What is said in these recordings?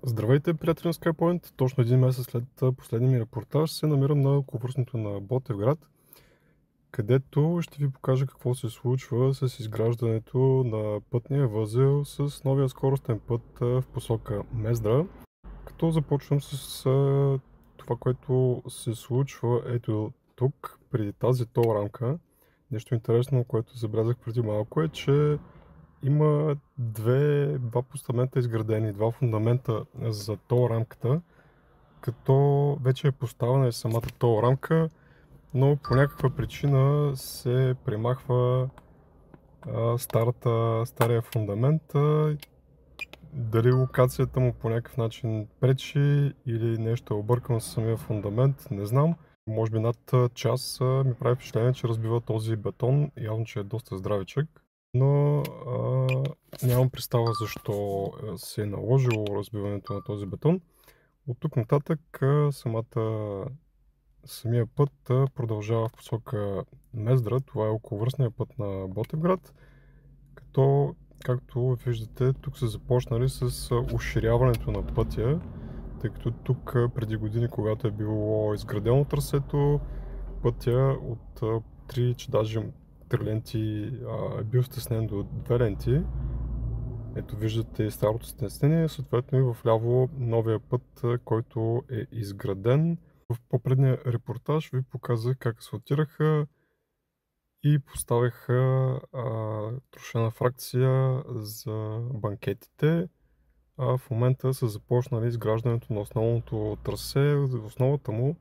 Здравейте, приятели на SkyPoint! Точно един месец след последния ми репортаж се намирам на околовръстното на Ботевград, където ще ви покажа какво се случва с изграждането на пътния възел с новия скоростен път в посока Мездра. Като започвам с това, което се случва ето тук, преди тази тол рамка. Нещо интересно, което забелязах преди малко е, че има два постамента изградени, два фундамента за тол рамката, като вече е поставена и самата тол рамка, но по някаква причина се премахва стария фундамент. Дали локацията му по някакъв начин пречи или нещо е объркано с самия фундамент, не знам. Може би над час ми прави впечатление, че разбива този бетон, явно, че е доста здравичък. Но нямам представа защо се е наложило разбиването на този бетон. От тук нататък самия път продължава в посока Мездра. Това е околовръстният път на Ботевград. Като, както виждате, тук са започнали с уширяването на пътя, тъй като тук преди години, когато е било изградено трасето, пътя от 3, че даже 3 ленти е бил стеснен до 2 ленти. Ето виждате старото стеснение, съответно и вляво новия път, който е изграден. В по-предния репортаж ви показах как асфалтираха и поставиха трошена фракция за банкетите. В момента са започнали изграждането на основното трасе, в основата му,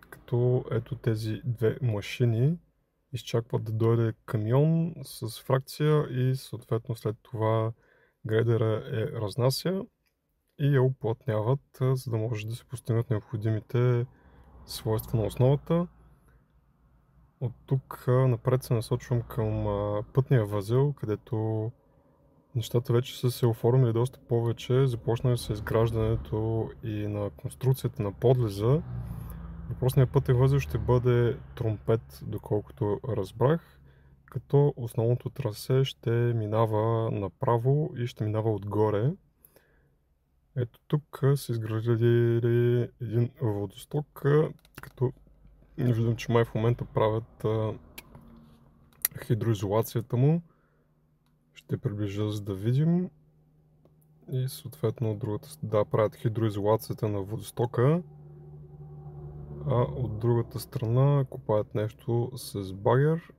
като ето тези две машини изчакват да дойде камион с фракция и съответно след това грейдера я разнася и я уплътняват, за да може да се постигнат необходимите свойства на основата. От тук напред се насочвам към пътния възел, където нещата вече са се оформили доста повече. Започнали с изграждането и на конструкцията на подлеза. Въпросният пътен възел ще бъде Тромпет, доколкото разбрах, като основното трасе ще минава направо и ще минава отгоре. Ето тук са изградили един водосток, като виждам, че май в момента правят хидроизолацията му. Ще приближа, за да видим. И съответно от другата правят хидроизолацията на водостока. А от другата страна копаят нещо с багер.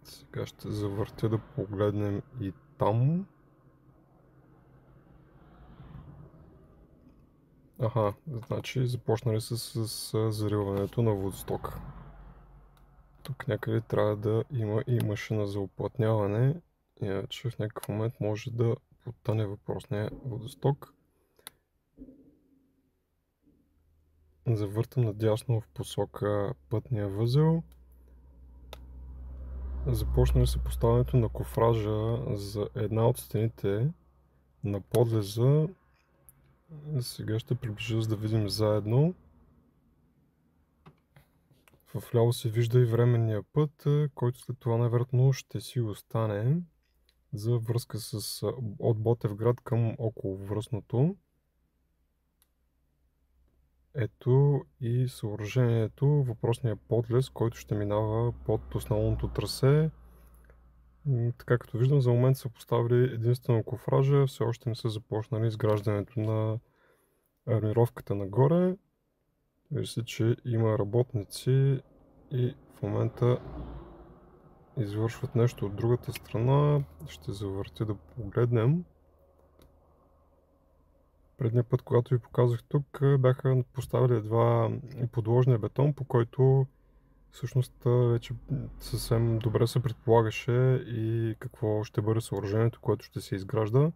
Сега ще завъртя да погледнем и там. Значи започнали с зариването на водостока. Тук някъде трябва да има и машина за уплътняване, иначе в някакъв момент може да потъне въпросния водосток. Завъртам надясно в посока пътния възел. Започнали се поставянето на кофража за една от стените на подлеза. Сега ще приближа, за да видим заедно. Вляво се вижда и временния път, който след това най-вероятно ще си остане за връзка от Ботевград към околовръстното. Ето и съоръжението, въпросния подлез, който ще минава под основното трасе. Така като виждам, за момент са поставили единствено кофража, все още не са започнали изграждането на армировката нагоре. Вижда се, че има работници и в момента извършват нещо от другата страна. Ще завъртя да погледнем. Предния път, когато ви показах тук, бяха поставили едва подложния бетон, по който всъщност вече съвсем добре се предполагаше и какво ще бъде съоръжението, което ще се изгражда.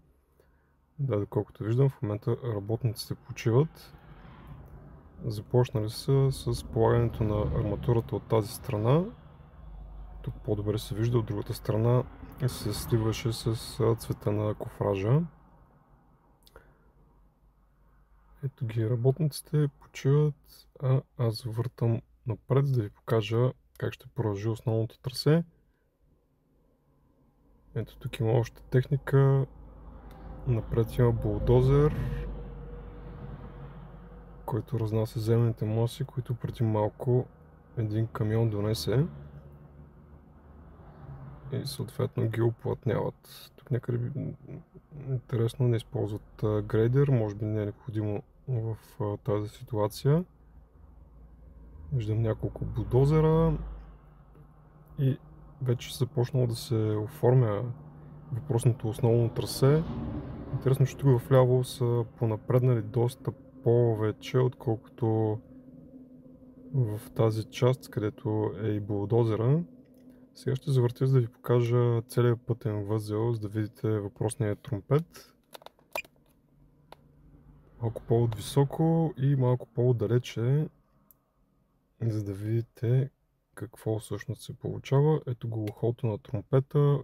Да, доколкото виждам, в момента работниците почиват. Започнали са с полагането на арматурата от тази страна. Тук по-добре се вижда, от другата страна се сливаше с цвета на кофража. Ето ги работниците почиват, аз завъртам напред, за да ви покажа как ще продължи основното трасе. Ето тук има още техника. Напред има булдозер. който разнася земните маси, които преди малко един камион донесе и съответно ги оплътняват. Тук някъде интересно не използват грейдер, може би не е необходимо в тази ситуация. Виждам няколко булдозера и вече започнало да се оформя въпросното основно трасе. Интересно, че тук вляво са понапреднали доста повече, отколкото в тази част, където е и булдозера. Сега ще завъртя, за да ви покажа целият пътен възел, за да видите въпросния тромпет. Малко по-високо и малко по-далече, за да видите какво всъщност се получава. Ето го ухото на тромпета,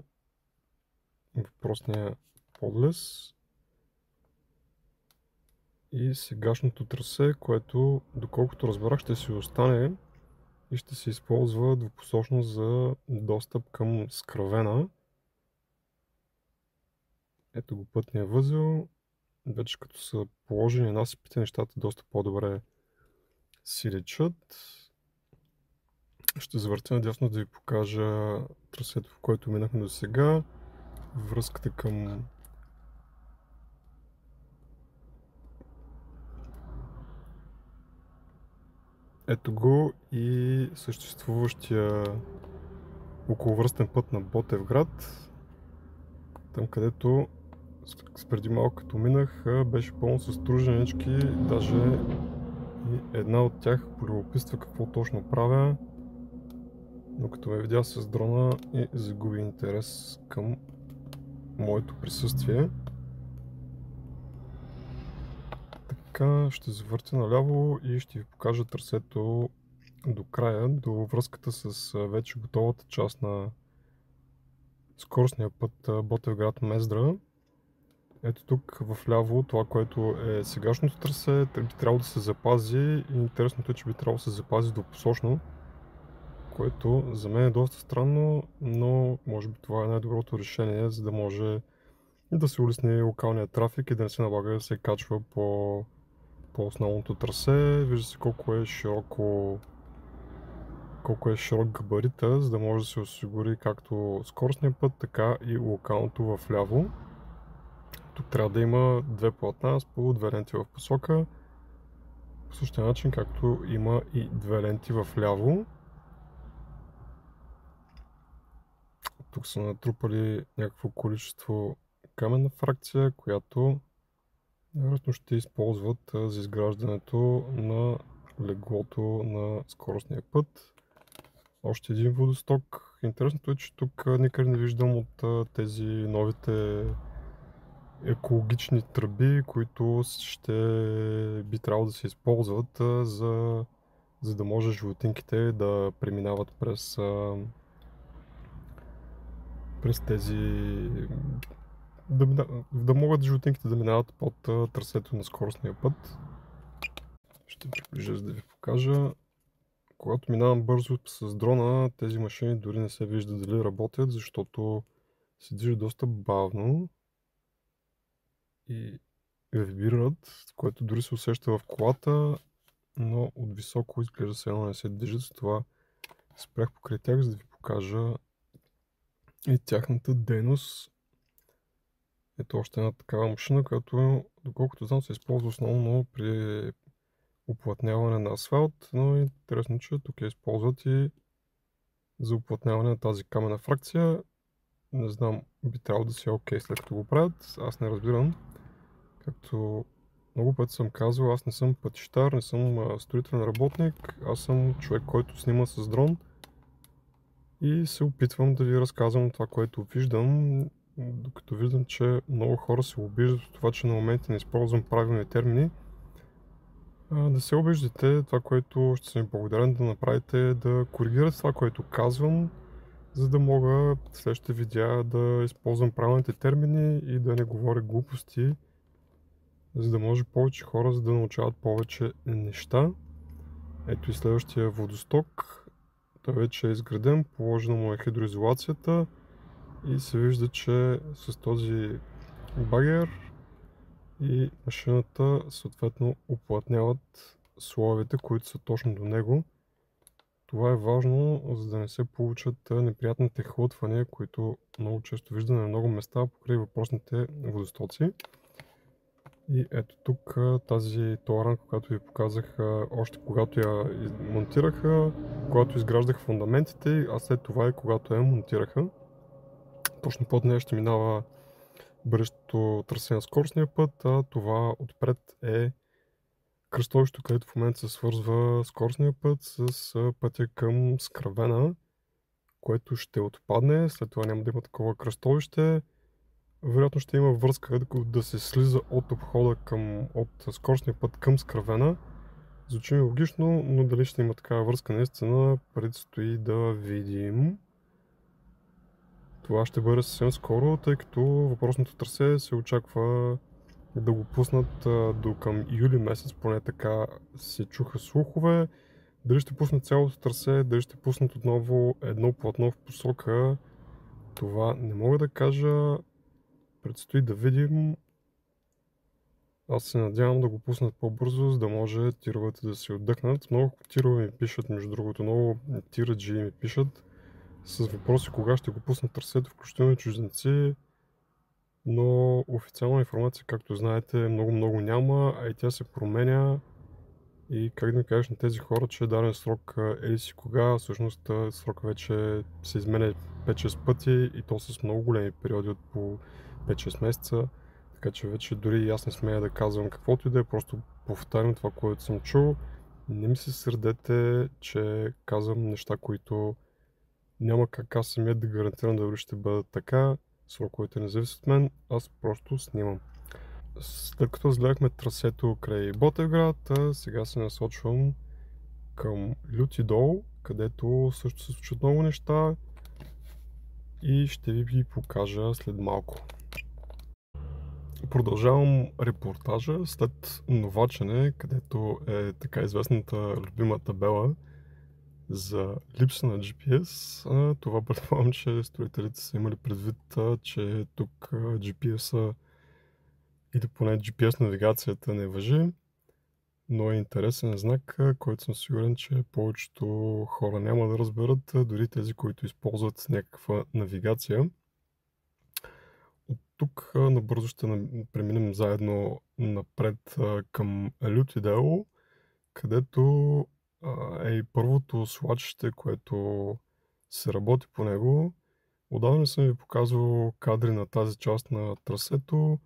въпросния подлез и сегашното трасе, което, доколкото разбрах, ще си остане и ще се използва двупосочно за достъп към Скравена. Ето го пътния възел. Вече като са положени насипите, нещата доста по-добре си личат. Ще завъртя надясно да ви покажа трасето, в което минахме до сега. Връзката към ето го и съществуващия околовръстен път на Ботевград. Там, където преди малко като минах, беше пълно с труженички, даже и една от тях полюбопитства какво точно правя, но като ме видя с дрона и загуби интерес към моето присъствие. Така, ще завъртя наляво и ще ви покажа трасето до края, до връзката с вече готовата част на скоростния път Ботевград-Мездра. Ето тук вляво това, което е сегашното трасе, би трябвало да се запази и интересното е, че би трябвало да се запази двупосочно, което за мен е доста странно, но може би това е най-доброто решение, за да може да се улесни локалния трафик и да не се налага да се качва по основното трасе. Вижда се колко е широк габарита, за да може да се осигури както скоростния път, така и локалното вляво. Тук трябва да има две платна с по две ленти в посока, по същия начин както има и две ленти вляво. Тук са натрупали някакво количество каменна фракция, която вероятно ще използват за изграждането на леглото на скоростния път. Още един водосток. Интересното е, че тук никъде не виждам от тези новите екологични тръби, които ще би трябвало да се използват, за да може животинките да преминават през тези... Да могат животинките да минават под трасето на скоростния път. Ще приближа, за да ви покажа. Когато минавам бързо с дрона, тези машини дори не се вижда дали работят, защото се движат доста бавно и вибрират, което дори се усеща в колата, но от високо изглежда се едно не се движат. С това спрях покрай тях, за да ви покажа и тяхната дейност. Ето още една такава машина, която, доколкото знам, се използва основно при уплътняване на асфалт, но е интересно, че тук я използват и за уплътняване на тази камена фракция. Не знам, би трябвало да си е окей след като го правят, аз не разбирам. Както много пъти съм казвал, аз не съм пътищар, не съм строителен работник, аз съм човек, който снима с дрон и се опитвам да ви разказвам това, което виждам, докато виждам, че много хора се обиждат от това, че на моменти не използвам правилни термини. Да се обиждате, това, което ще съм ви благодарен да направите е да коригирате това, което казвам, за да мога в следващите видеа да използвам правилните термини и да не говоря глупости, за да може повече хора да научават повече неща. Ето и следващия водосток. Той вече е изграден, положена му е хидроизолацията и се вижда, че с този багер и машината съответно уплътняват слоевете, които са точно до него. Това е важно, за да не се получат неприятните хлътвания, които много често виждаме на много места покрай въпросните водостоци. И ето тук тази рамка, която ви показах още когато я монтираха, когато изграждах фундаментите, а след това и когато я монтираха. Точно под нея ще минава бъдещото трасе на скоростния път, а това отпред е кръстовището, където в момента се свързва скоростния път с пътя към Скравена, което ще отпадне, след това няма да има такова кръстовище. Вероятно ще има връзка да се слиза от обхода от скоростния път към Скравена. Звучи ми логично, но дали ще има такава връзка наистина, предстои да видим. Това ще бъде съвсем скоро, тъй като въпросното трасе се очаква да го пуснат до към юли месец, поне така се чуха слухове. Дали ще пуснат цялото трасе, дали ще пуснат отново едно платно в посока, това не мога да кажа. Предстои да видим. Аз се надявам да го пуснат по-бързо, за да може тировете да се отдъхнат. Много тирове ми пишат, между другото, много тираджи ми пишат с въпроси кога ще го пуснат трасето, включително и чужденци. Но официална информация, както знаете, много няма, а и тя се променя. И как да ми кажеш на тези хора, че е даден срок еди си кога, всъщност срок вече се изменя 5-6 пъти и то с много големи периоди от по 5-6 месеца. Така че вече дори аз не смея да казвам каквото и да е, просто повтарям това, което съм чул. Не ми се сърдете, че казвам неща, които няма как аз самият да гарантирам дали ще бъдат така. Сроковете не зависят от мен, аз просто снимам. След като разгледахме трасето край Ботевград, сега се насочвам към Лютидол, където също се случват много неща и ще ви ги покажа след малко. Продължавам репортажа след Новачене, където е така известната любима табела за липса на GPS. Това предполагам, че строителите са имали предвид, че тук GPS-а или поне GPS навигацията не важи, но е интересен знак, който съм сигурен, че повечето хора няма да разберат, дори тези, които използват някаква навигация. От тук набързо ще преминем заедно напред към Лютидел, където е и първото свлачище, което се работи по него. Отдавна съм ви показвал кадри на тази част на трасето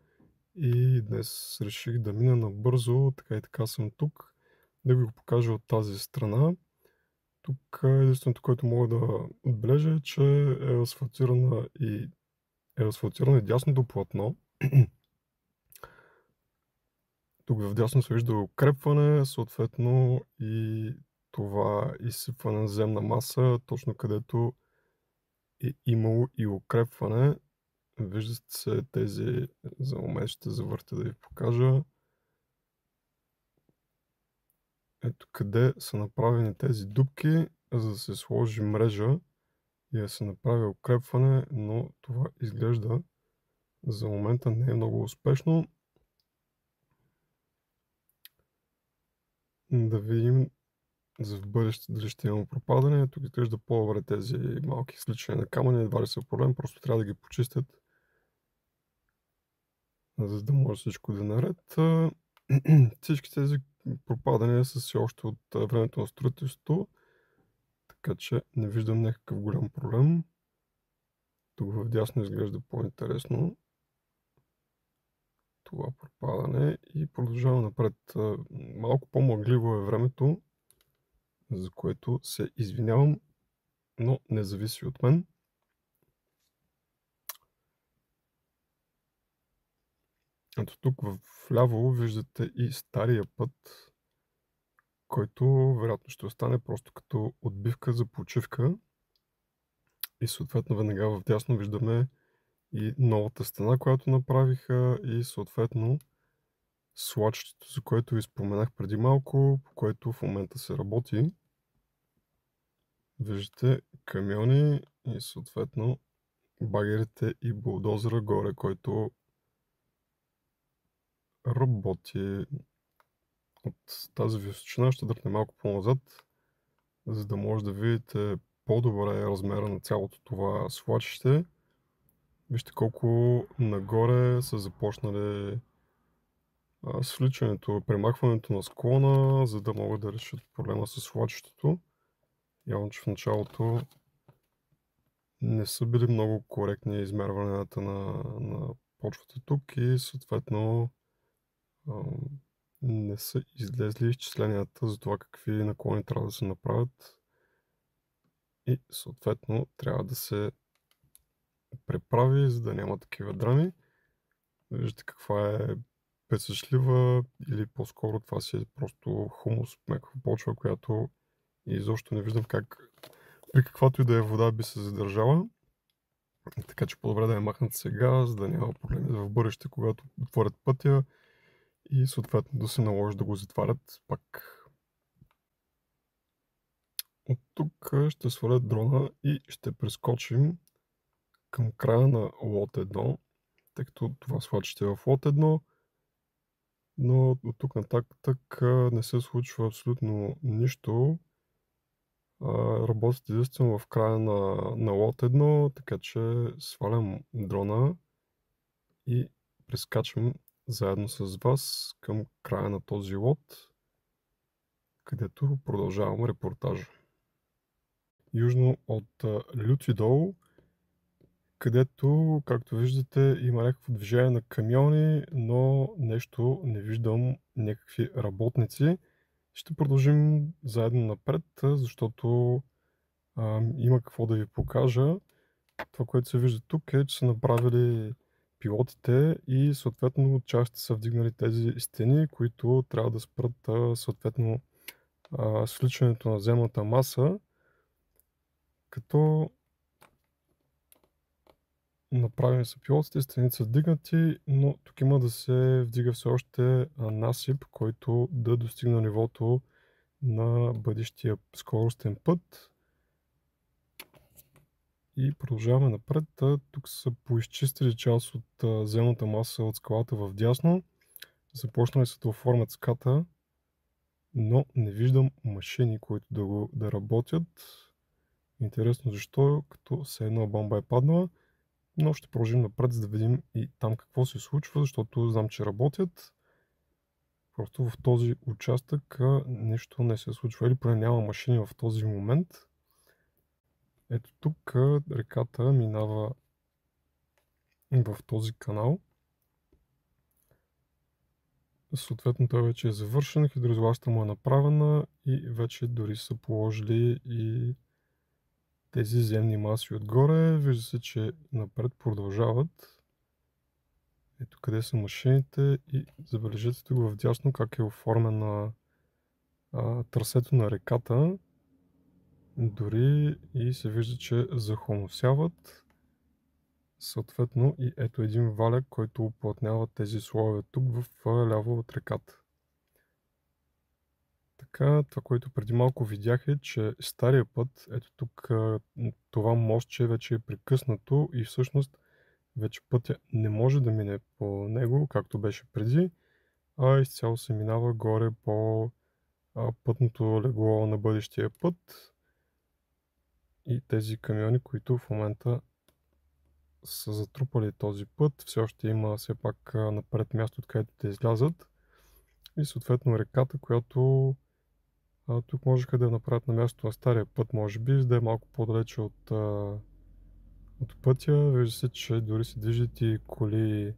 и днес реших да мина набързо, така и така съм тук, да ви го покажа от тази страна. Тук единственото, което мога да отбележа е, че е асфалтирано и дясното платно. Тук в дясно се вижда укрепване, съответно и това изсипване на земна маса, точно където е имало и укрепване. Виждат се тези, за момент ще завъртя да ви покажа. Ето къде са направени тези дупки, за да се сложи мрежа и да се направи укрепване, но това изглежда за момента не е много успешно. Да видим за в бъдеще дали ще има пропадане. Тук изглежда по-добре тези малки сличания на камъни, едва ли са проблем, просто трябва да ги почистят, за да може всичко да е наред. Всички тези пропадания са си още от времето на строителството, така че не виждам някакъв голям проблем. Тук в дясно изглежда по-интересно това пропадане и продължава напред. Малко по-мъгливо е времето, за което се извинявам, но не зависи от мен. Ето тук вляво виждате и стария път, който вероятно ще остане просто като отбивка за почивка. И съответно веднага в дясно виждаме и новата стена, която направиха, и съответно свлачището, за което ви споменах преди малко, по което в момента се работи. Виждате камиони и съответно багерите и булдозера горе, който работи. от тази височина ще дръпне малко по-назад, за да може да видите по-добре размера на цялото това свлачище. Вижте колко нагоре са започнали свличането, премахването на склона, за да могат да решат проблема с свлачището. Явно, че в началото не са били много коректни измерванията на почвата тук и съответно не са излезли изчисленията за това какви наклони трябва да се направят и съответно трябва да се преправи, за да няма такива драми. Виждате каква е песъчлива или по-скоро това си е просто хумус, меква почва, която изобщо не виждам как при каквато и да е вода би се задържала. Така че по-добре да я махнат сега, за да няма проблеми в бъдеще, когато отворят пътя и съответно да се наложи да го затварят пак. От тук ще сваля дрона и ще прескочим към края на лот 1, тъй като това свлачище е в лот 1, но от тук нататък не се случва абсолютно нищо. Работят единствено в края на лот 1, така че свалям дрона и прескачам заедно с вас към края на този лот, където продължавам репортажа. Южно от Лютидол, където, както виждате, има някакво движение на камиони, но нещо не виждам, някакви работници. Ще продължим заедно напред, защото има какво да ви покажа. Това, което се вижда тук е, че са направили пилотите и съответно части са вдигнали тези стени, които трябва да спрат съответно свличането на земната маса, като направени са пилотите, стените са вдигнати, но тук има да се вдига все още насип, който да достигне нивото на бъдещия скоростен път. И продължаваме напред. Тук са поизчистили част от земната маса от скалата в дясно. Започнали са да оформят ската, но не виждам машини, които да работят. Интересно защо, като все едно бомба е паднала. Но ще продължим напред, за да видим и там какво се случва, защото знам, че работят. Просто в този участък нещо не се случва или поне няма машини в този момент. Ето тук реката минава в този канал. Съответно той вече е завършен, хидроизолацията му е направена и вече дори са положили и тези земни маси отгоре. Вижда се, че напред продължават. Ето къде са машините и забележете тук в дясно как е оформена трасето на реката. Дори и се вижда, че захомосяват. Съответно и ето един валяк, който уплътнява тези слоеве тук в ляво от реката. Така, това, което преди малко видях е, че стария път, ето тук това мостче вече е прекъснато и всъщност вече пътя не може да мине по него, както беше преди, а изцяло се минава горе по пътното легло на бъдещия път. И тези камиони, които в момента са затрупали този път, все още има все пак напред място, откъдето да излязат. И съответно реката, която тук можеха да я направят на място на стария път, може би, за да е малко по-далече от пътя. Вижда се, че дори се движат и коли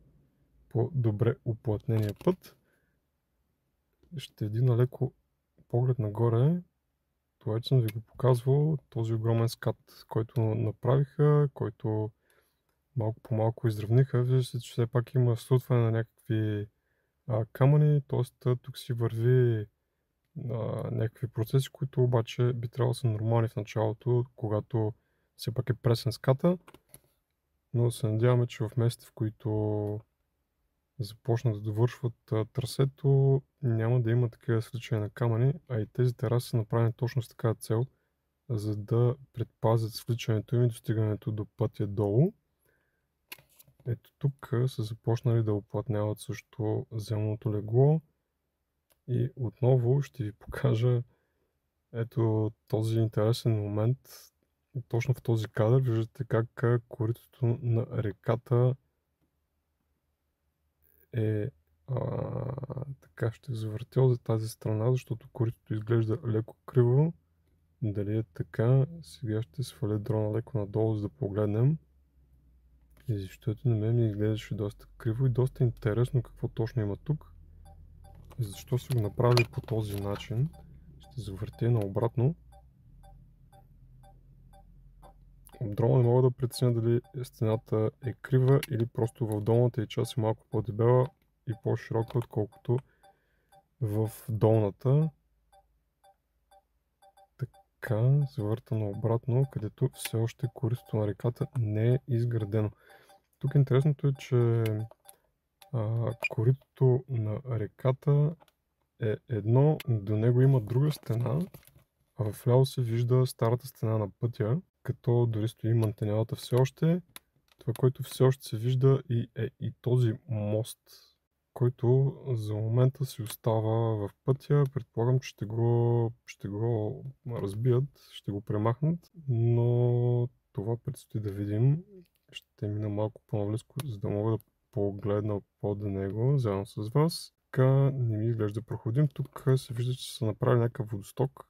по добре уплътнения път. Ще вдигна леко поглед нагоре. Това съм ви го показвал, този огромен скат, който направиха, който малко по малко изравниха. Вижда се, че все пак има срутване на някакви камъни, т.е. тук си върви някакви процеси, които обаче би трябвало да са нормални в началото, когато все пак е пресен ската. Но се надяваме, че в местите, в които започнат да довършват трасето, няма да има такива свличания на камъни, а и тези тераси са направени точно с такава цел, за да предпазят свличането им и достигането до пътя долу. Ето тук са започнали да уплътняват също земното легло. И отново ще ви покажа ето този интересен момент. Точно в този кадър виждате как коритото на реката е така, ще завъртя за тази страна, защото коритото изглежда леко криво. Дали е така? Сега ще сваля дрона леко надолу, за да погледнем. И защото на мен ми изглеждаше доста криво и доста интересно какво точно има тук. Защо са го направили по този начин? Ще завъртя наобратно. От дрона не мога да преценя дали стената е крива или просто в долната и част е малко по-дебела и по-широка, отколкото в долната. Така, завърта наобратно, където все още коритото на реката не е изградено. Тук интересното е, че коритото на реката е едно, до него има друга стена, а вляво се вижда старата стена на пътя, като дори стои мантинелата все още. Това, което все още се вижда е и този мост, който за момента си остава в пътя. Предполагам, че ще го разбият, ще го премахнат, но това предстои да видим. Ще мина малко по-наблизко, за да мога да погледна под него заедно с вас. Така не ми изглежда проходим. Тук се вижда, че са направили някакъв водосток,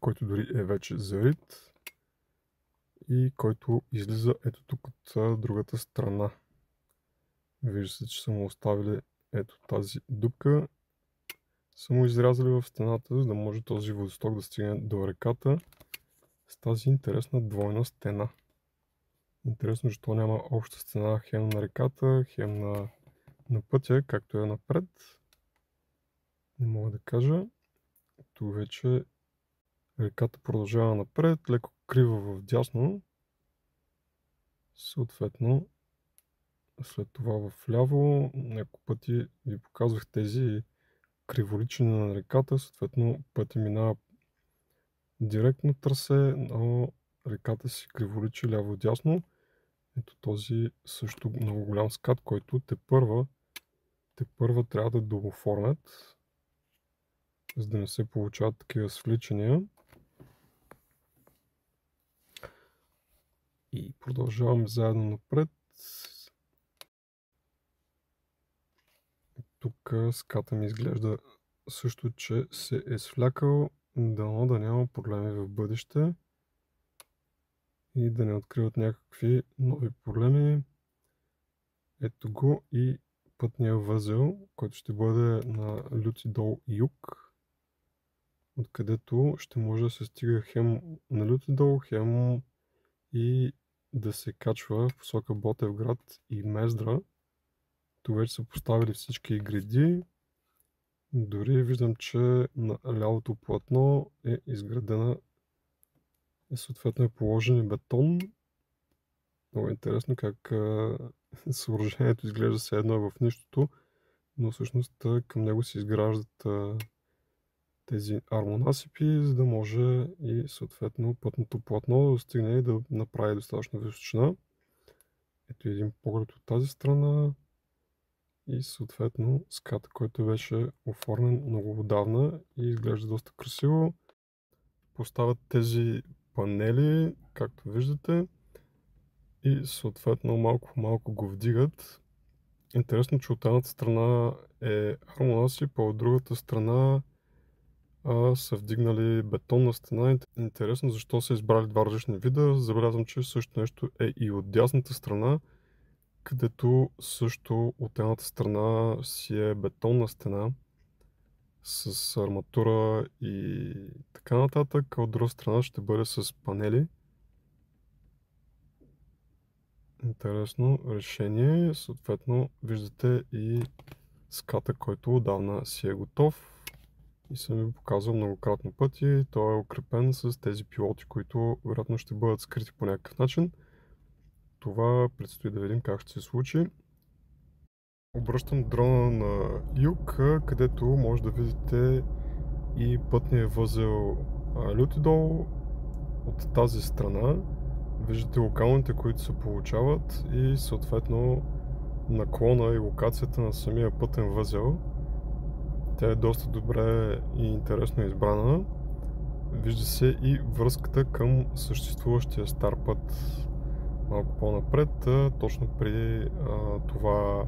който дори е вече зарит и който излиза ето тук от другата страна. Вижда се, че са му оставили ето тази дупка. Са му изрязали в стената, за да може този водосток да стигне до реката с тази интересна двойна стена. Интересно, защо няма обща стена хем на реката, хем на пътя, както е напред. Не мога да кажа. Тук вече реката продължава напред, леко крива в дясно. Съответно, след това в ляво, няколко пъти ви показвах тези криволичения на реката. Съответно, пътя минава директно трасе, но реката си криволичи ляво-дясно. Ето този също много голям скат, който те първа трябва да дооформят, за да не се получават такива свличания. И продължаваме заедно напред. Тук ската ми изглежда също, че се е свлякал. Дано да няма проблеми в бъдеще и да не откриват някакви нови проблеми. Ето го и пътния възел, който ще бъде на Люти дол юг, откъдето ще може да се стига хем на Люти дол, хем и да се качва в посока Ботевград и Мездра. Тук вече са поставили всички греди. Дори виждам, че на лявото платно е изградена и съответно е положен и бетон. Много интересно как съоръжението изглежда все едно е в нищото, но всъщност към него се изграждат тези армонасипи, за да може и съответно пътното платно да стигне и да направи достатъчно височина. Ето един поглед от тази страна и съответно ската, който беше оформен много отдавна и изглежда доста красиво. Поставят тези панели, както виждате, и съответно малко го вдигат. Интересно, че от едната страна е армонасип, а от другата страна са вдигнали бетонна стена. Интересно защо са избрали два различни вида. Забелязвам, че също нещо е и от дясната страна, където също от едната страна си е бетонна стена с арматура и така нататък, а от друга страна ще бъде с панели. Интересно решение. Съответно виждате и ската, който отдавна си е готов и съм ви показвал многократно пъти. Той е укрепен с тези пилоти, които вероятно ще бъдат скрити по някакъв начин. Това предстои да видим как ще се случи. Обръщам дрона на юг, където може да видите и пътния възел Люти дол от тази страна. Виждате локалните, които се получават и съответно наклона и локацията на самия пътен възел. Тя е доста добре и интересно избрана. Вижда се и връзката към съществуващия стар път малко по-напред, точно при това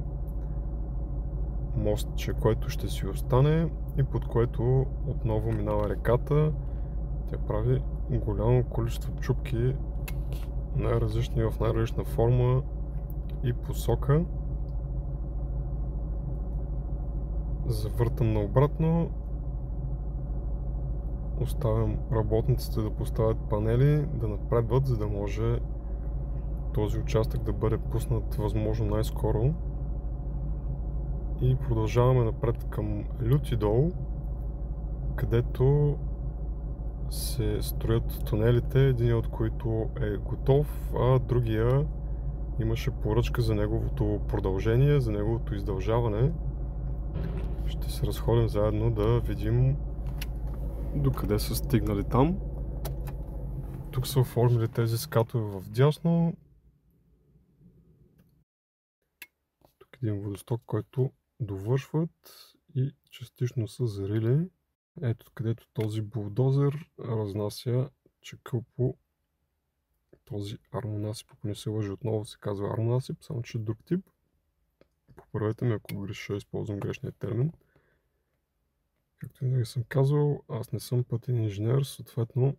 мостче, което ще си остане и под което отново минава реката. Тя прави голямо количество чупки, най-различни в най-различна форма и посока. Завъртам наобратно. Оставям работниците да поставят панели, да напредват, за да може този участък да бъде пуснат възможно най-скоро. И продължаваме напред към Лютидол, където се строят тунелите, един от които е готов, а другия имаше поръчка за неговото продължение, за неговото издължаване. Ще се разходим заедно да видим докъде са стигнали там. Тук са оформили тези скатове в дясно. Тук е един водосток, който довършват и частично са зарили. Ето където този булдозер разнася чакъл по този армонасип. Ако не се лъжи, отново се казва армонасип, само че друг тип. Поправете ме, ако греша, използвам грешния термин. Както винаги съм казвал, аз не съм пътен инженер, съответно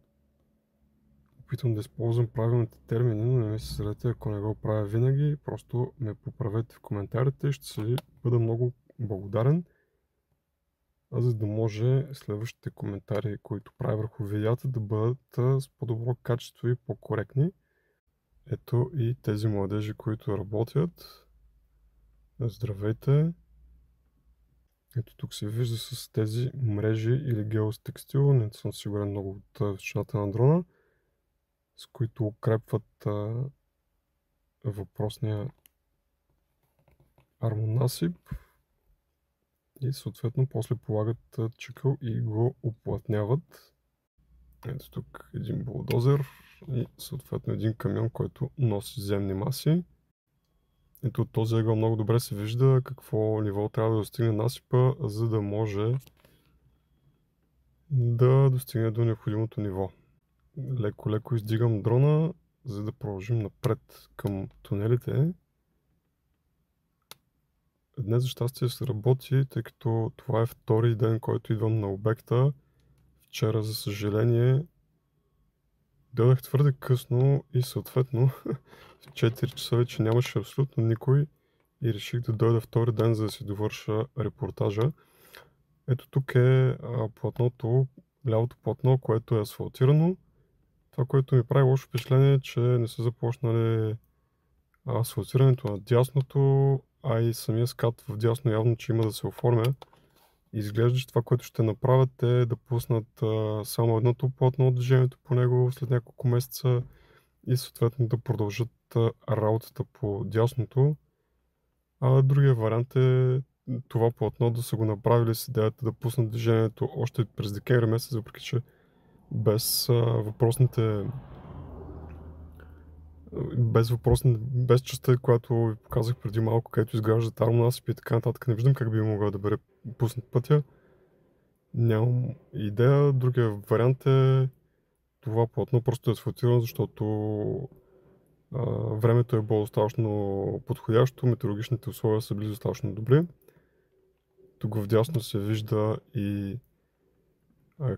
опитвам да използвам правилните термини, но не ми се сърдете, ако не го правя винаги. Просто ме поправете в коментарите, ще се бъда много благодарен, за да може следващите коментари, които правя върху видеята, да бъдат с по-добро качество и по-коректни. Ето и тези младежи, които работят. Здравейте! Ето тук се вижда с тези мрежи или геостекстил, не съм сигурен много от височината на дрона, с които укрепват въпросния армонасип и съответно после полагат чакъл и го уплътняват. Ето тук един булдозер и съответно един камион, който носи земни маси. Ето от този ъгъл много добре се вижда какво ниво трябва да достигне насипа, за да може да достигне до необходимото ниво. Леко издигам дрона, за да продължим напред към тунелите. Днес за щастие се работи, тъй като това е втори ден, който идвам на обекта. Вчера, за съжаление, дойдах твърде късно и съответно в 4 часа вече нямаше абсолютно никой и реших да дойда втори ден, за да си довърша репортажа. Ето тук е платното, лявото платно, което е асфалтирано. Това, което ми прави лошо впечатление, е, че не са започнали асфалтирането на дясното, а и самия скат в дясно явно, че има да се оформя. Изглежда, че това, което ще направят, е да пуснат само едното платно от движението по него след няколко месеца и съответно да продължат работата по дясното. А другия вариант е това платно да са го направили с идеята да пуснат движението още през декември месец, въпреки че без без частта, която ви показах преди малко, където изграждат армонасипи и така нататък. Не виждам как би могъл да бъде пуснат пътя. Нямам идея. Другия вариант е това платно просто е асфалтирано, защото времето е било достатъчно подходящо, метеорологичните условия са били достатъчно добри. Тук вдясно се вижда и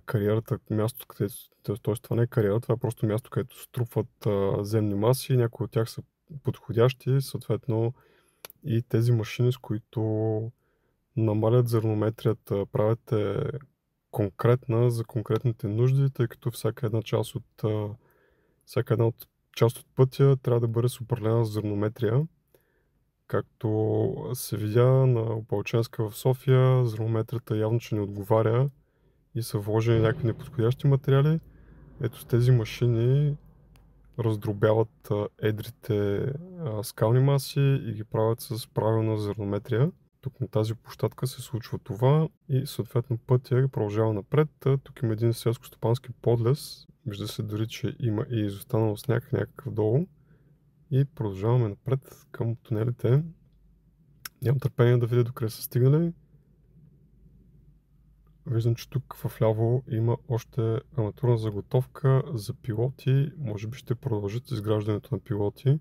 кариерата, място, където, т.е. това не е кариера, това е просто място, където струпват земни маси, някои от тях са подходящи, съответно и тези машини, с които намалят зърнометрията, правят конкретна за конкретните нужди, тъй като всяка една част от пътя трябва да бъде с определена зърнометрия. Както се видя на Опалченска в София, зърнометрията явно, че не отговаря и са вложени някакви неподходящи материали. Ето с тези машини раздробяват едрите скални маси и ги правят с правилна зърнометрия. Тук на тази площадка се случва това и съответно пътя продължава напред. Тук има един селско-стопански подлез. Вижда се дори, че има и изостанал сняг някакъв долу. И продължаваме напред към тунелите. Нямам търпение да видя докъде са стигнали. Виждам, че тук в ляво има още арматурна заготовка за пилоти. Може би ще продължат изграждането на пилоти.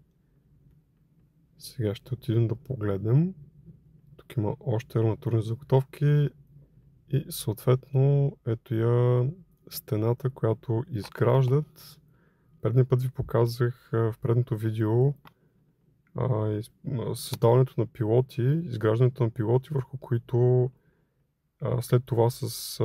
Сега ще отидем да погледнем. Тук има още арматурни заготовки и съответно ето я стената, която изграждат. Предния път ви показах в предното видео създаването на пилоти, изграждането на пилоти, върху които след това с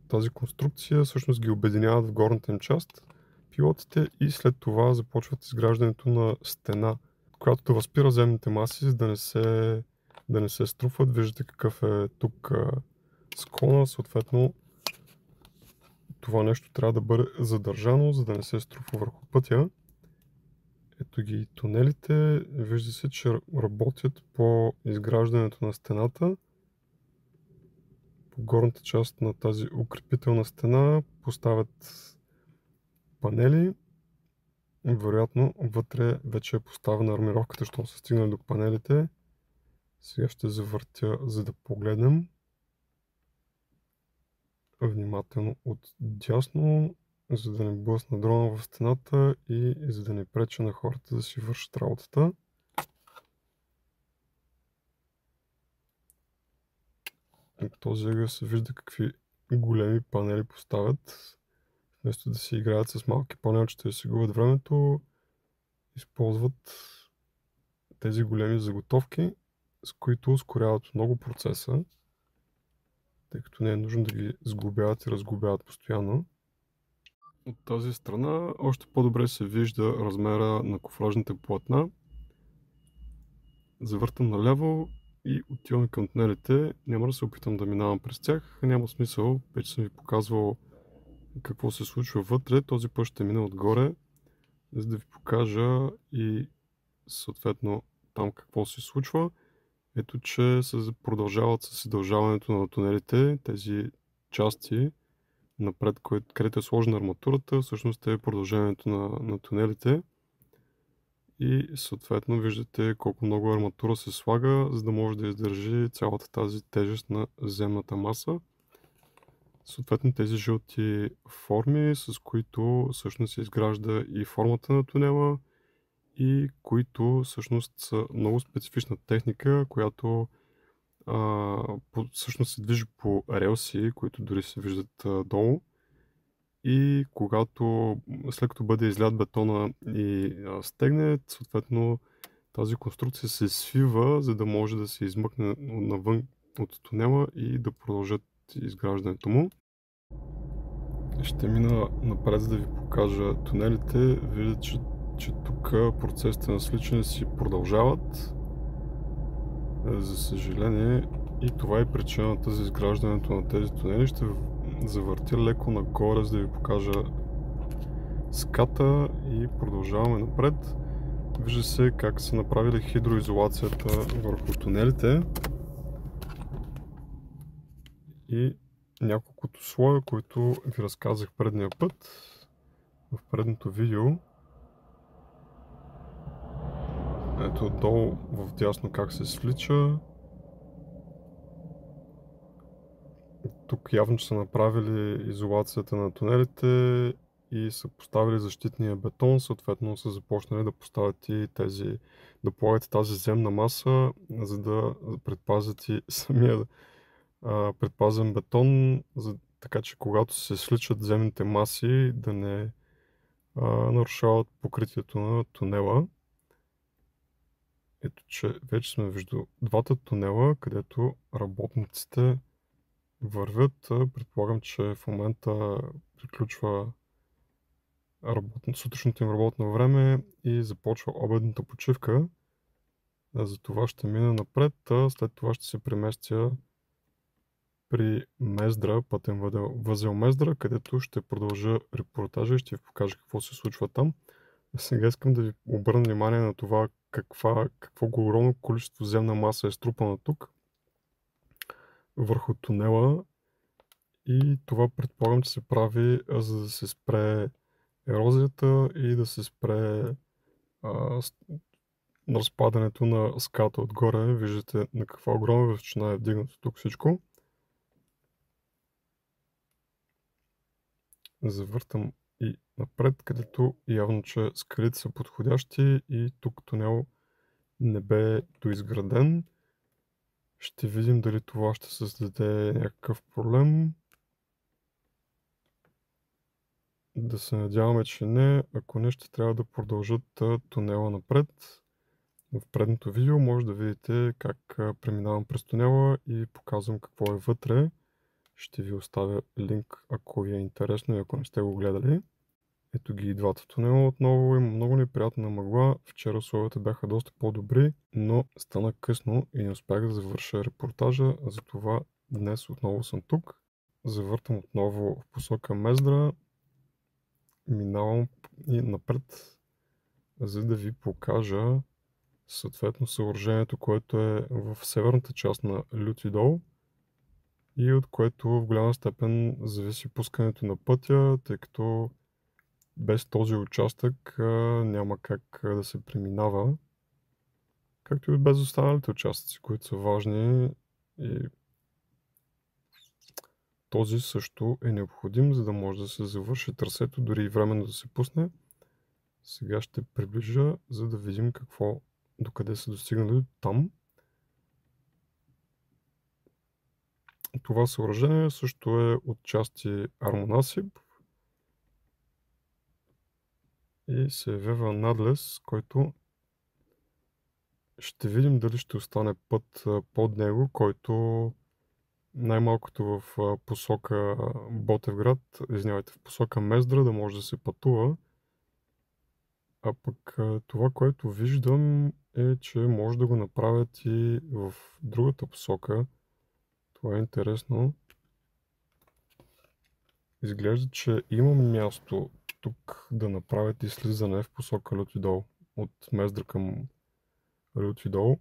тази конструкция всъщност ги обединяват в горната им част пилотите и след това започват изграждането на стена, която да възпира земните маси, за да не се струпват. Виждате какъв е тук склона, съответно това нещо трябва да бъде задържано, за да не се струпва върху пътя. Ето ги тунелите. Вижда се, че работят по изграждането на стената. По горната част на тази укрепителна стена поставят панели. Вероятно вътре вече е поставена армировката, щом са стигнали до панелите. Сега ще завъртя, за да погледнем внимателно от дясно, за да не блъсна дрона в стената и за да не преча на хората да си вършат работата. От този ъгъл се вижда какви големи панели поставят. Вместо да си играят с малки панелчета и си губят времето, използват тези големи заготовки, с които ускоряват много процеса, тъй като не е нужно да ги сглобяват и разглобяват постоянно. От тази страна още по-добре се вижда размера на кофражните платна. Завъртам наляво и отиваме към тунелите. Няма да се опитам да минавам през тях. Няма смисъл. Вече съм ви показвал какво се случва вътре. Този път ще мина отгоре, за да ви покажа и съответно там какво се случва. Ето, че се продължават с издължаването на тунелите. Тези части напред, където е сложена арматурата, всъщност е продължението на тунелите. И съответно виждате колко много арматура се слага, за да може да издържи цялата тази тежест на земната маса. Съответно тези жълти форми, с които всъщност се изгражда и формата на тунела и които всъщност са много специфична техника, която всъщност се движи по релси, които дори се виждат долу. И след като бъде излят бетона и стегне, съответно тази конструкция се свива, за да може да се измъкне навън от тунела и да продължат изграждането му. Ще мина напред, за да ви покажа тунелите. Виждате, че тук процесите на свличане си продължават. За съжаление, и това е причината за изграждането на тези тунели. Ще завъртя леко нагоре, за да ви покажа ската и продължаваме напред. Вижда се как са направили хидроизолацията върху тунелите и няколкото слоя, които ви разказах предния път в предното видео. Ето отдолу в дясно как се свлича. Тук явно, че са направили изолацията на тунелите и са поставили защитния бетон, съответно са започнали да поставят и да полагат тази земна маса, за да предпазят и самия предпазен бетон, така че когато се свличат земните маси да не нарушават покритието на тунела. Ето, че вече сме между двата тунела, където работниците вървят. Предполагам, че в момента приключва сутрешното им работно време и започва обедната почивка. За това ще мина напред, след това ще се преместя при Мездра, пътен възел Мездра, където ще продължа репортажа и ще ви покажа какво се случва там. Сега искам да ви обърна внимание на това какво огромно количество земна маса е струпана тук върху тунела и това предполагам, че се прави за да се спре ерозията и да се спре разпадането на ската отгоре. Виждате на каква огромна височина е вдигнато тук всичко. Завъртам и напред, където явно, че скалите са подходящи и тук тунел не бе доизграден. Ще видим дали това ще създаде някакъв проблем. Да се надяваме, че не. Ако не, ще трябва да продължат тунела напред. В предното видео може да видите как преминавам през тунела и показвам какво е вътре. Ще ви оставя линк, ако ви е интересно и ако не сте го гледали. Ето ги и двата тунела отново. Има много неприятна мъгла. Вчера условията бяха доста по-добри, но стана късно и не успях да завърша репортажа. Затова днес отново съм тук. Завъртам отново в посока Мездра. Минавам и напред, за да ви покажа съответно съоръжението, което е в северната част на Люти дол и от което в голяма степен зависи пускането на пътя, тъй като без този участък няма как да се преминава, както и без останалите участъци, които са важни, и този също е необходим, за да може да се завърши трасето, дори и временно да се пусне. Сега ще приближа, за да видим докъде са достигнали там. Това съоръжение също е от части армонасип и се явява надлез, който ще видим дали ще остане път под него, който най-малкото в посока Ботевград, в посока Мездра да може да се пътува. А пък това, което виждам е, че може да го направят и в другата посока. Това е интересно. Изглежда, че има място тук да направят излизане в посока Люти дол. От Мездра към Люти дол.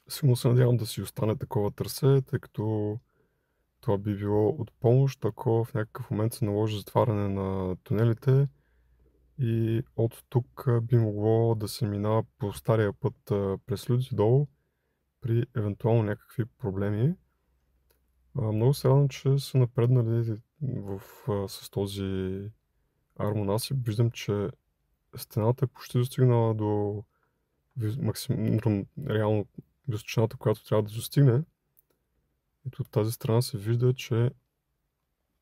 Силно се надявам да си остане такова трасе, тъй като това би било от помощ, ако в някакъв момент се наложи затваряне на тунелите и от тук би могло да се минава по стария път през Люти дол при евентуално някакви проблеми. Много се радвам, че са напреднали с този армонасип. Виждам, че стената е почти достигнала до реално височината, която трябва да достигне. Ето от тази страна се вижда, че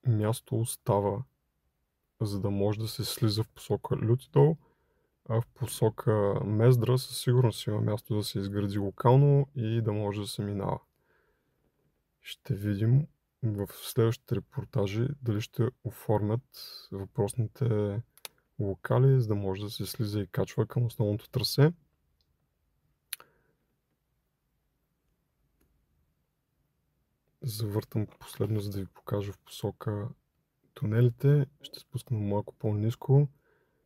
място остава, за да може да се слиза в посока Люти дол, а в посока Мездра със сигурност има място да се изгради локално и да може да се минава. Ще видим в следващите репортажи дали ще оформят въпросните локали, за да може да се слиза и качва към основното трасе. Завъртам последно, за да ви покажа в посока тунелите. Ще спускам малко по-ниско.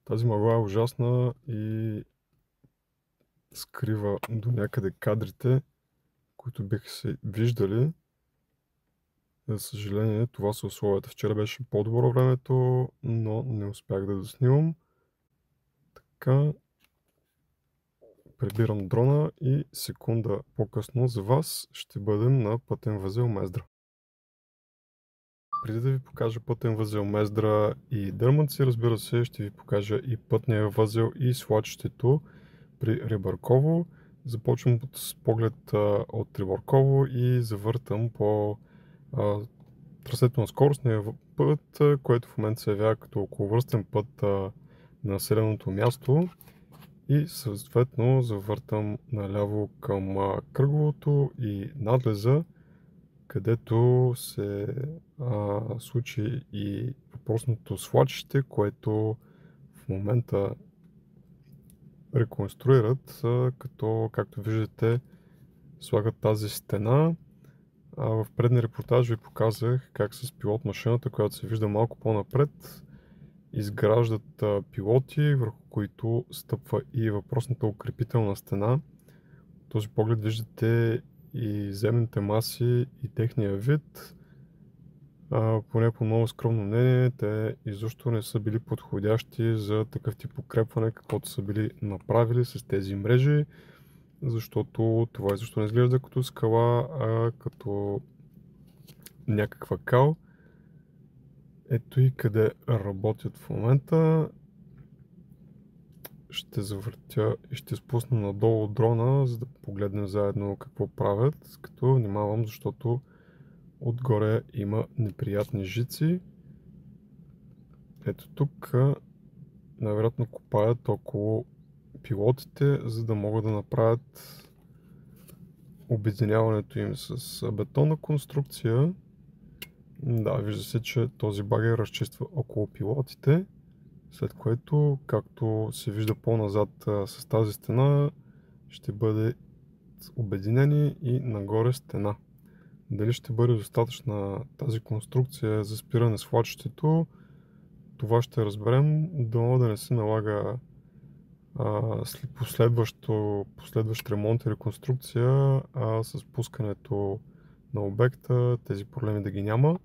Тази мъгла е ужасна и скрива до някъде кадрите, които биха се виждали. За съжаление, това са условията. Вчера беше по-добро времето, но не успях да доснимам. Така, прибирам дрона и секунда по-късно за вас ще бъдем на пътен възел Мездра. Преди да ви покажа пътен възел Мездра и Дърманци, разбира се, ще ви покажа и пътния възел и свлачището при Рибърково. Започвам с поглед от Рибърково и завъртам по трасето на скоростния път, което в момента се явява като околовръстен път на населеното място. И съответно завъртам наляво към кръговото и надлеза, където се случи и въпросното свлачище, което в момента реконструират, като, както виждате, слагат тази стена. В предния репортаж ви показах как с пилот машината, която се вижда малко по-напред, изграждат пилоти, върху които стъпва и въпросната укрепителна стена. В този поглед виждате и земните маси и техния вид. Поне по много скромно мнение, те изобщо не са били подходящи за такъв тип укрепване, каквото са били направили с тези мрежи, защото това изобщо не изглежда като скала, а като някаква кал. Ето и къде работят в момента. Ще завъртя и ще спусна надолу дрона, за да погледнем заедно какво правят, като внимавам, защото отгоре има неприятни жици. Ето тук най-вероятно копаят около пилотите, за да могат да направят обединяването им с бетонна конструкция. Да, вижда се, че този багер разчиства около пилотите, след което, както се вижда по-назад с тази стена, ще бъде обединени и нагоре стена. Дали ще бъде достатъчна тази конструкция за спиране с свлачището, това ще разберем, дано да не се налага последващ ремонт и реконструкция, а с пускането на обекта тези проблеми да ги няма.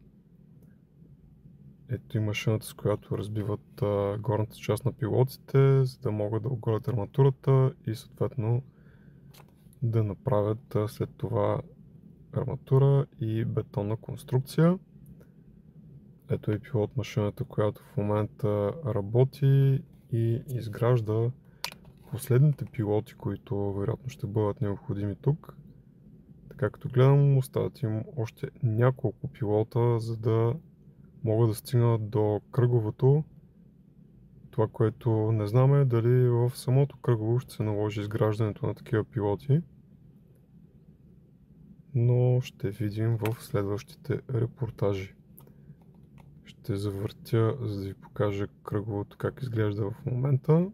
Ето и машината, с която разбиват горната част на пилотите, за да могат да оголят арматурата и съответно да направят след това арматура и бетонна конструкция. Ето и пилот машината, която в момента работи и изгражда последните пилоти, които вероятно ще бъдат необходими тук. Така като гледам, остават им още няколко пилота, за да могат да стигнат до кръговото. Това, което не знаме е дали в самото кръгово ще се наложи изграждането на такива пилоти. Но ще видим в следващите репортажи. Ще завъртя, за да ви покажа кръговото как изглежда в момента.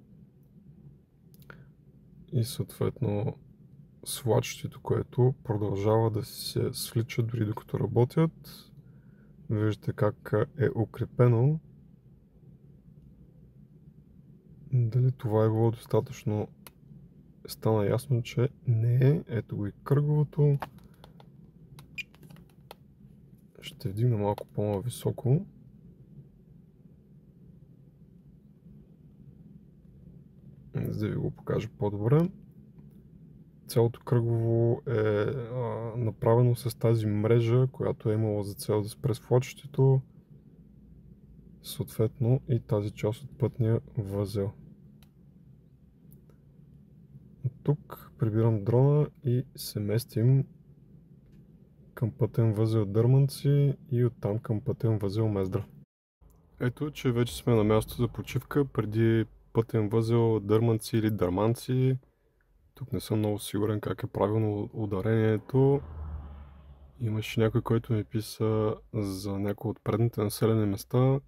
И съответно свлачището, което продължава да се свлича дори докато работят. Виждате как е укрепено. Дали това е било достатъчно, стана ясно, че не е. Ето го и кръговото. Ще вдигна малко по-високо. За да ви го покажа по-добре. Цялото кръгово е направено с тази мрежа, която е имала за цел да спре свлачището, съответно и тази част от пътния възел. От тук прибирам дрона и се местим към пътен възел Дърманци и оттам към пътен възел Мездра. Ето, че вече сме на място за почивка преди пътен възел Дърманци или Дърманци. Тук не съм много сигурен как е правилно ударението. Имаше някой, който ми писа за някои от предните населени места.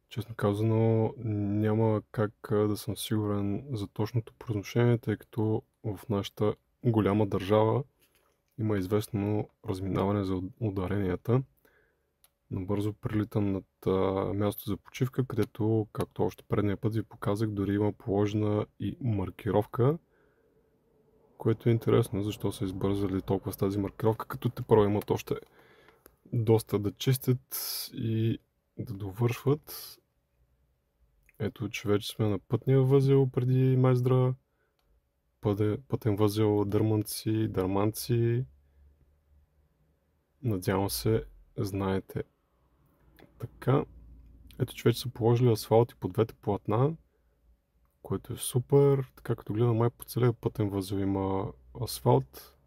Честно казано, няма как да съм сигурен за точното произношение, тъй като в нашата голяма държава има известно разминаване за ударенията. Набързо прилитам над място за почивка, където, както още предния път ви показах, дори има положена и маркировка, което е интересно, защо са избързали толкова с тази маркировка, като те първо имат още доста да чистят и да довършват. Ето, че вече сме на пътния възел преди Мездра, пътен възел Дърманци, Дърманци. Надявам се, знаете. Така, ето, че вече са положили асфалти по двете платна, което е супер. Така като гледам, май по целия пътен възел има асфалт,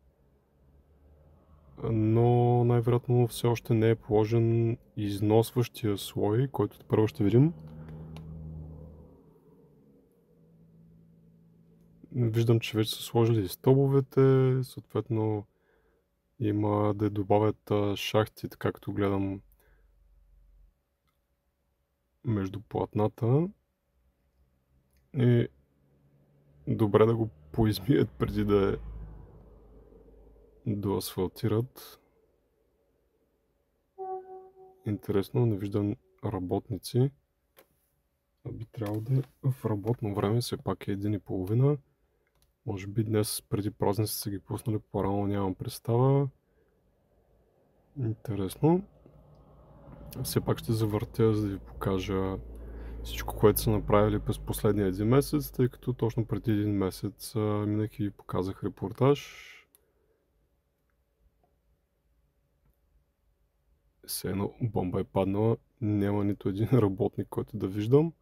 но най-вероятно все още не е положен износващия слой, който първо ще видим. Виждам, че вече са сложили стълбовете, съответно има да добавят шахти, така като гледам между платната. И добре да го поизмият преди да доасфалтират. Интересно, не виждам работници. Би трябвало да е в работно време, все пак е 1:30. Може би днес преди празници са ги пуснали по-рано, нямам представа. Интересно. Все пак ще завъртя, за да ви покажа всичко, което са направили през последния един месец, тъй като точно преди един месец минах и ви показах репортаж. Все едно бомба е паднала, няма нито един работник, който да виждам.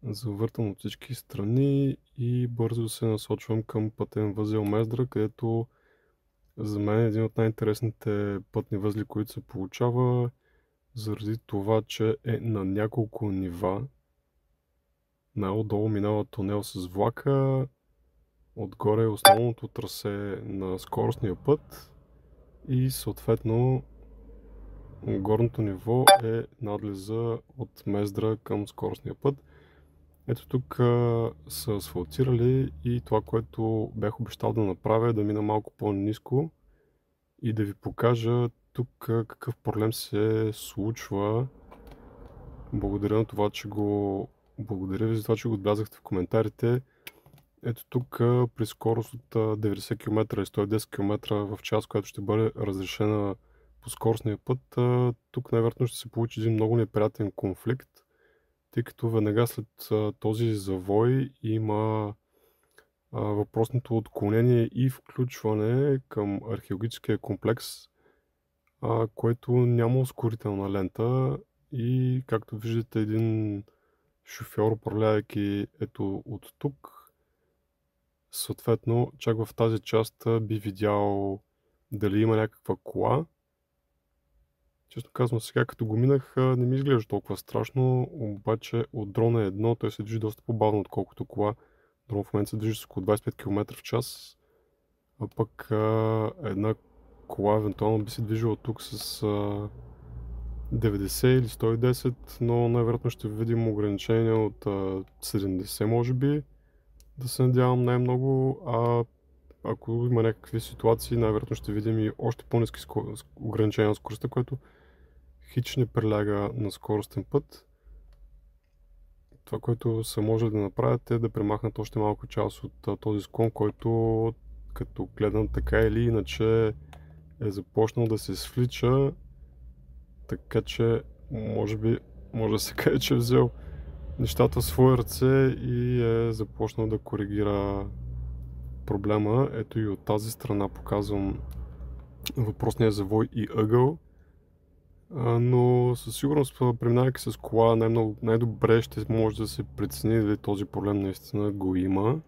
Завъртам от всички страни и бързо се насочвам към пътен възел Мездра, където за мен е един от най-интересните пътни възли, които се получава, заради това, че е на няколко нива. Най-отдолу минава тунел с влака, отгоре е основното трасе на скоростния път и съответно горното ниво е надлеза от Мездра към скоростния път. Ето тук са асфалтирали и това, което бях обещал да направя е да мина малко по-ниско и да ви покажа тук какъв проблем се случва. Благодаря ви за това, че го отбелязахте в коментарите. Ето тук при скорост от 90 км и 110 км в час, която ще бъде разрешена по скоростния път, тук най-вероятно ще се получи един много неприятен конфликт, тъй като веднага след този завой има въпросното отклонение и включване към археологическия комплекс, което няма ускорителна лента и както виждате един шофьор, управлявайки ето от тук, съответно чак в тази част би видял дали има някаква кола. Често казвам, сега като го минах не ми изглежда толкова страшно, обаче от дрона е едно, той се движи доста по-бавно отколкото кола. Дрон в момента се движи с около 25 км в час, а пък една кола евентуално би се движила тук с 90 или 110, но най-вероятно ще видим ограничения от 70 може би, да се надявам най-много, а ако има някакви ситуации, най-вероятно ще видим и още по-ниски ограничения на скоростта, което хич не приляга на скоростен път. Това, което са можели да направят е да премахнат още малко част от този склон, който като гледам така или иначе е започнал да се свлича, така че може да се каже, че е взел нещата в свои ръце и е започнал да коригира проблема. Ето и от тази страна показвам въпросния завой и ъгъл. Но със сигурност, преминавайки с кола, най-добре ще може да се прецени дали този проблем наистина го има.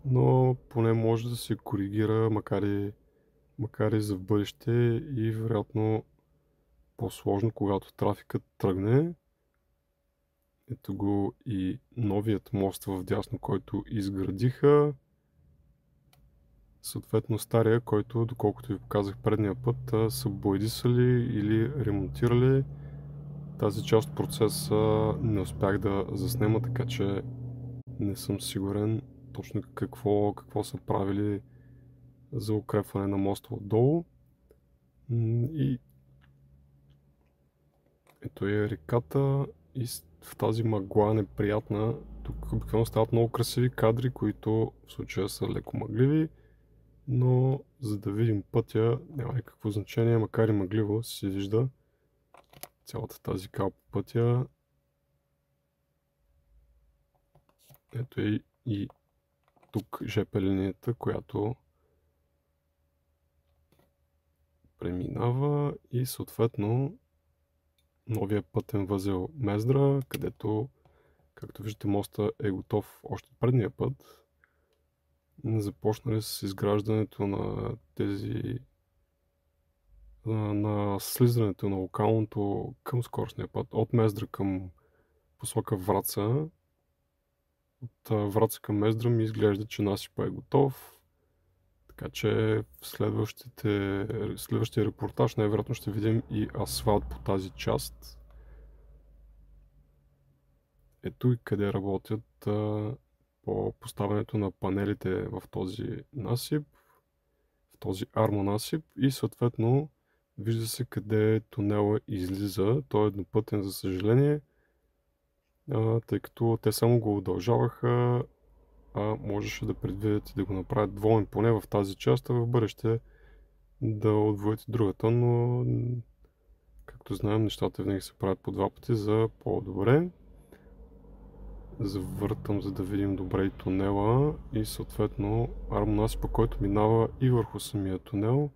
Но поне може да се коригира, макар и за в бъдеще и вероятно по-сложно, когато трафикът тръгне. Ето го и новият мост в дясно, който изградиха. Съответно стария, който, доколкото ви показах предния път, са боядисали или ремонтирали. Тази част от процеса не успях да заснема, така че не съм сигурен точно какво са правили за укрепване на моста отдолу. И ето е реката и в тази мъгла неприятна. Тук обикновено стават много красиви кадри, които в случая са леко мъгливи, но за да видим пътя няма никакво значение, макар и мъгливо се вижда цялата тази кал по пътя. Ето е и тук ЖП линията, която преминава и съответно новия пътен възел Мездра, където, както виждате, моста е готов още предния път. Започнали с изграждането на на слизането на локалното към скоростния път от Мездра към посока Враца. От Враца към Мездра ми изглежда, че насипа е готов. Така че в следващия репортаж най-вероятно ще видим и асфалт по тази част. Ето и къде работят по поставянето на панелите в този насип, в този армонасип и съответно вижда се къде тунела излиза. Той е еднопътен, за съжаление, тъй като те само го удължаваха, можеше да предвидят и да го направят двоен поне в тази част, а в бъдеще да отвоят другата, но както знаем, нещата винаги се правят по два пъти за по-добре. Завъртам, за да видим добре и тунела и съответно армонасипа, който минава и върху самия тунел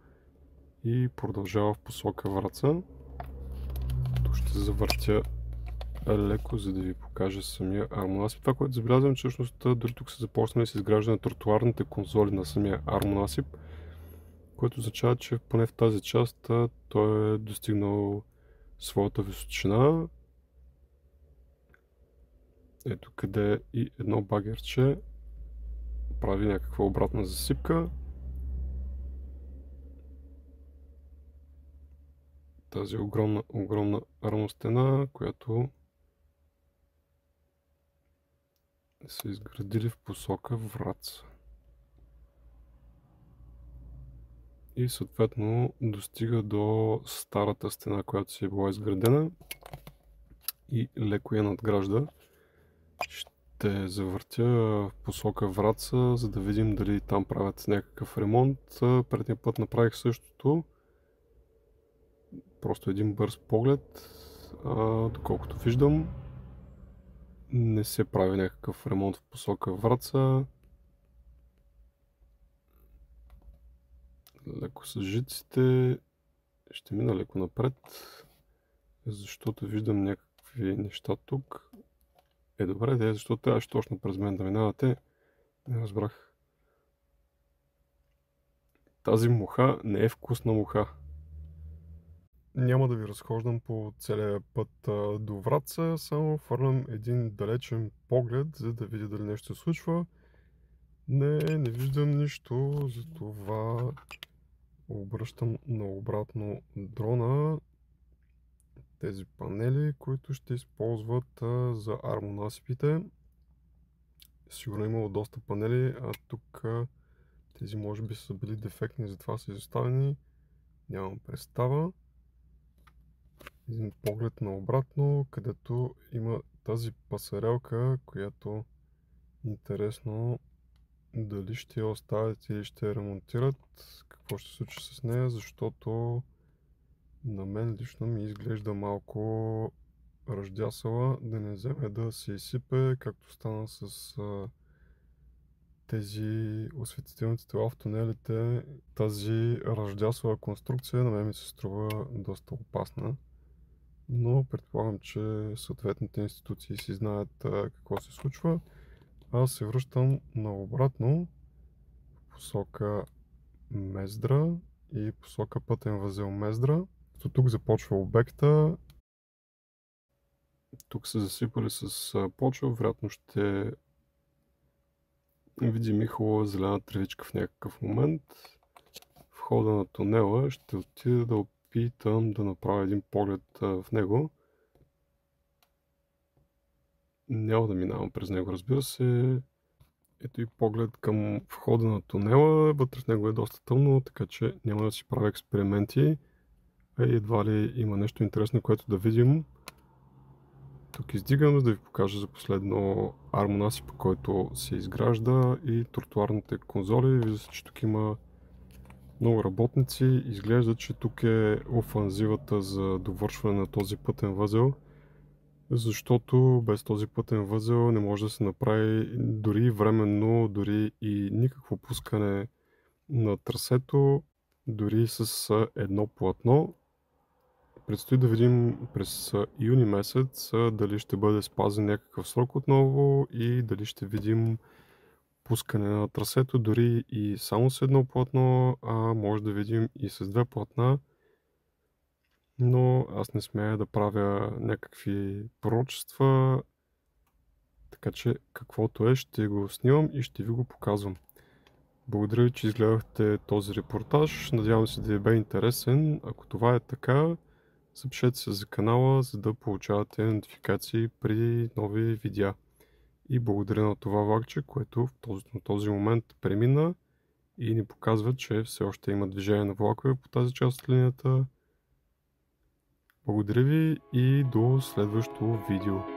и продължава в посока Враца. Тук ще завъртя леко, за да ви покажа самия армонасип. Това, което забелязвам, че всъщност дори тук са започнали с изграждане на тротуарните конзоли на самия армонасип, което означава, че поне в тази част той е достигнал своята височина. Ето къде и едно багерче прави някаква обратна засипка. Тази огромна равностена, която са изградили в посока Враца. И съответно достига до старата стена, която си е била изградена и леко я надгражда. Ще завъртя в посока Враца, за да видим дали там правят някакъв ремонт. Предния път направих същото. Просто един бърз поглед. Доколкото виждам, не се прави някакъв ремонт в посока Враца. Леко с жиците. Ще мина леко напред, защото виждам някакви неща тук. Добре, защо трябваше точно през мен да минавате? Не разбрах. Тази муха не е вкусна муха. Няма да ви разхождам по целия път до Враца, само фърлям един далечен поглед, за да видя дали нещо се случва. Не виждам нищо, затова обръщам наобратно дрона. Тези панели, които ще използват за армонасипите. Сигурно имало доста панели, а тук тези може би са били дефектни, затова са изоставени. Нямам представа. Един поглед наобратно, където има тази пасарелка, която интересно дали ще я оставят или ще я ремонтират. Какво ще се случи с нея, защото на мен лично ми изглежда малко ръждясала, да не вземе да се изсипе, както стана с тези осветителните тела в тунелите. Тази ръждясала конструкция на мен ми се струва доста опасна, но предполагам, че съответните институции си знаят какво се случва. Аз се връщам наобратно в посока Мездра и посока пътен възел Мездра. Тук започва обекта. Тук са засипали с почва, вероятно ще видим и хубава зелена тревичка в някакъв момент. В хода на тунела ще отида да опитам да направя един поглед в него. Няма да минавам през него, разбира се. Ето и поглед към входа на тунела. Вътре в него е доста тъмно, така че няма да си правя експерименти. Едва ли има нещо интересно, което да видим. Тук издигам, за да ви покажа за последно армонасипа, който се изгражда и тротуарните конзоли. Вижда се, че тук има много работници. Изглежда, че тук е офанзивата за довършване на този пътен възел, защото без този пътен възел не може да се направи дори временно, дори и никакво пускане на трасето, дори с едно платно. Предстои да видим през юни месец дали ще бъде спазен някакъв срок отново и дали ще видим пускане на трасето дори и само с едно платно, а може да видим и с две платна. Но аз не смея да правя някакви пророчества, така че каквото е ще го снимам и ще ви го показвам. Благодаря ви, че изгледахте този репортаж. Надявам се да ви бе интересен. Ако това е така, запишете се за канала, за да получавате нотификации при нови видеа. И благодаря на това влакче, което в този момент премина и ни показва, че все още има движение на влакове по тази част от линията. Благодаря ви и до следващото видео.